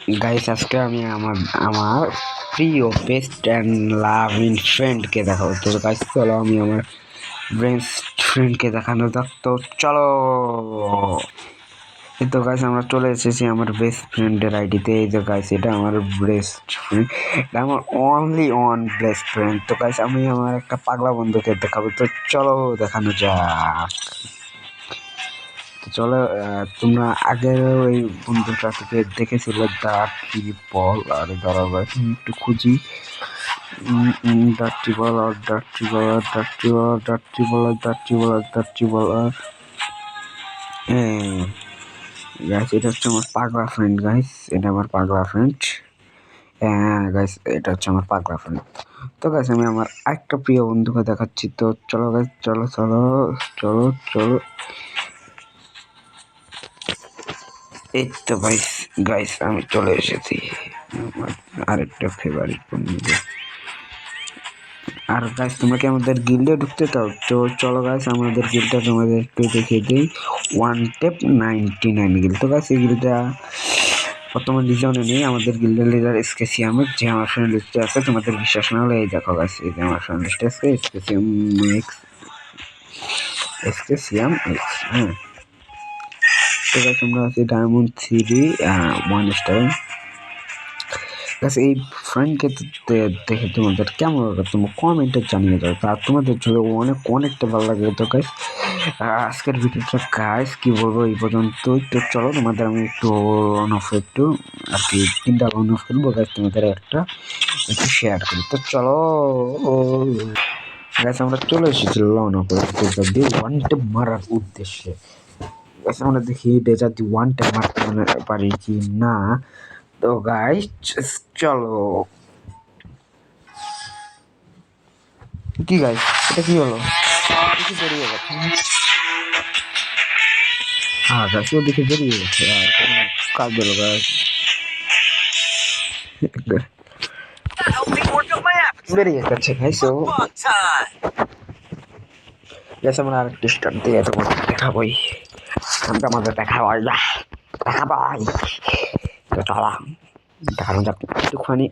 Guys আজকে আমি আমার আমার প্রিয় বেস্ট অ্যান্ড লাভিং ফ্রেন্ডকে দেখাবো। তো গাইস চলো আমি আমার বেস্ট ফ্রেন্ডকে দেখানো যাক। তো চলো, এই তো গাইস আমরা চলে এসেছি আমার বেস্ট ফ্রেন্ডের আইডিতে। এই যে গাইস এটা আমার বেস্ট ফ্রেন্ড, এটা আমার অনলি ওয়ান বেস্ট ফ্রেন্ড। তো গাইস আমি আমার একটা পাগলা বন্ধুকে দেখাবো। তো চলো দেখানো যাক। চলো, তোমরা আগের ওই বন্ধুটা থেকে দেখেছিলে ডার্টি বল। আর দাঁড়াও গাইস আমি একটু খুঁজি। ডার্টি বল আর ডার্টি বল আর ডার্টি বল আর ডার্টি বল আর ডার্টি বল আর ডার্টি বল আর গাইস এটা হচ্ছে আমার পাগলা ফ্রেন্ড। গাইস এটা আমার পাগলা ফ্রেন্ড। হ্যাঁ গাইস এটা হচ্ছে আমার পাগলা ফ্রেন্ড। তো গাইস আমি আমার একটা প্রিয় বন্ধুকে দেখাচ্ছি। তো চলো গাইস, চলো চলো চলো চলো। এই তো গাইস আমি চলে এসেছি আমার আরেকটা ফেভারিট বন্ধু। আর গাইস তোমরা কি আমাদের গিল্ডে ঢুকতে চাও? তো চলো গাইস আমাদের গিল্ডটা তোমাদের একটু দেখিয়ে দিই। 1 টেপ 99 গিল্ড। তো গাইস এই গিল্ডটা বর্তমান লিজনে নেই। আমাদের গিল্ডের লিডার এসকেসিয়াম, যে আমার ফ্রেন্ড লিস্টে আছে। তোমাদের বিশ্বাস না হলে এই দেখো গাইস, এই যে আমার ফ্রেন্ড লিস্টে আছে এসকেসিয়াম এক্স, এসকেসিয়াম এক্স। হ্যাঁ তো গাইস আমরা আছি ডায়মন্ড 3 1 স্টার। এই ফ্রেন্ডকে দেখে তোমাদের কেমন লাগে তোমরা কমেন্টে জানিয়ে দাও। তা তোমাদের যদি অনেকটা ভালো লাগে। তো গাইস আজকের ভিডিওটা গাইস কি বলবো এই পর্যন্তই। তো চলো তোমাদের আমি একটু অন অফ একটু আর কি 3টা অন অফ করবো গাইস, তোমাদের একটু শেয়ার করি। তো চলো গাইস আমরা চলে এসেছি লন অফ যদি 1 টেপ মারার উদ্দেশ্যে। গাইস আমরা দেখি ডেজার্ট 1 টেপ মারতে পারি কি না। তো গাইস চলো। কি গাইস এটা কি হলো? কিছু বেরিয়ে গেছে। হ্যাঁ গাইস ও দেখে বেরিয়ে গেছে। আর কাজ হলো গাইস, বেরিয়ে গেছে গাইস। ও গাইস আমরা আরেকটি স্টার্ট দিয়ে তোমাকে দেখাবোই। আমাদের দেখাবোই দেখাবোই। তো চলো দেখানো যাক একটুখানি।